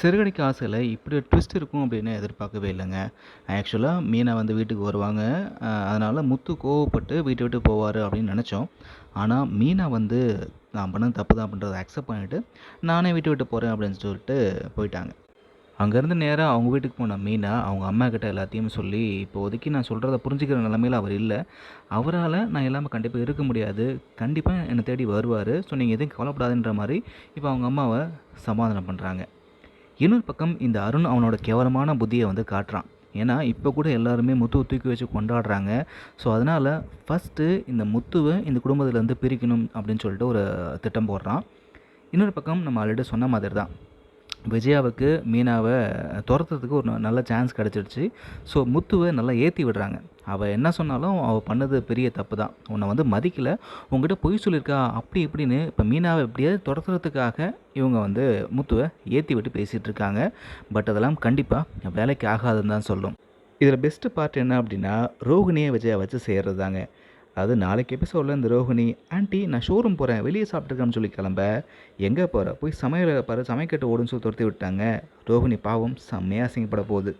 சிறுகதைக்கு ஆசையில இப்படி ஒரு ட்விஸ்ட் இருக்கும் அப்படின்னு எதிர்பார்க்கவே இல்லைங்க. ஆக்சுவலா மீனா வந்து வீட்டுக்கு வருவாங்க. அதனால முத்து கோவப்பட்டு வீட்ட விட்டு போவாரு அப்படின்னு நெனச்சோம். ஆனா மீனா வந்து நான் பண்ணது தப்பு தான் அப்படின்றத அக்செப்ட் பண்ணிட்டு, நானே வீட்ட விட்டு போறேன் அப்படின்னு சொல்லிட்டு போயிட்டாங்க. அங்கேருந்து நேரா அவங்க வீட்டுக்கு போன மீனா, அவங்க அம்மாகிட்ட எல்லாத்தையும் சொல்லி, இப்போதைக்கு நான் சொல்றத புரிஞ்சுக்கிற நிலைமையில அவர் இல்ல. அவரால நான் இல்லாம கண்டிப்பா இருக்க முடியாது. கண்டிப்பா என்ன தேடி வருவாரு. ஸோ நீங்க எதுவும் கவலைப்படாதன்ற மாரி, இப்போ அவங்க அம்மாவ சமாதானம் பண்றாங்க. இன்னொரு பக்கம் இந்த அருண் அவனோட கேவலமான புத்தியை வந்து காட்டுறான். ஏன்னா இப்போ கூட எல்லாருமே முத்துவை தூக்கி வச்சு கொண்டாடுறாங்க. ஸோ அதனால் ஃபஸ்ட்டு இந்த முத்துவை இந்த குடும்பத்துலேருந்து பிரிக்கணும் அப்படின்னு சொல்லிட்டு ஒரு திட்டம் போடுறான். இன்னொரு பக்கம் நம்ம ஆல்ரெடி சொன்ன மாதிரி தான், விஜயாவுக்கு மீனாவை துரத்துறதுக்கு ஒரு நல்ல சான்ஸ் கிடச்சிடுச்சு. ஸோ முத்துவை நல்லா ஏற்றி விடுறாங்க. அவள் என்ன சொன்னாலும் அவள் பண்ணது பெரிய தப்பு தான். உன்னை வந்து மதிக்கலை, உங்ககிட்ட பொய் சொல்லியிருக்கா அப்படி இப்படின்னு இப்போ மீனாவை எப்படியாவது துரத்துறதுக்காக இவங்க வந்து முத்துவை ஏற்றி விட்டு பேசிகிட்டு இருக்காங்க. பட் அதெல்லாம் கண்டிப்பாக வேலைக்கு ஆகாதுன்னு தான் சொல்லும். இதில் பெஸ்ட்டு பார்ட் என்ன அப்படின்னா, ரோகிணியை விஜயா வச்சு செய்கிறது தாங்க. அது நாளைக்கு எபிசோடில் இந்த ரோகிணி, ஆண்டி நான் ஷோரூம் போகிறேன் வெளியே சாப்பிட்டுருக்கேன்னு சொல்லி கிளம்ப, எங்கே போகிற போய் சமையல் பாரு சமைக்கட்டு ஓடுன்னு சொல்லி துரத்தி விட்டாங்க. ரோகிணி பாவம் செம்மையாக அசிங்கப்பட போகுது.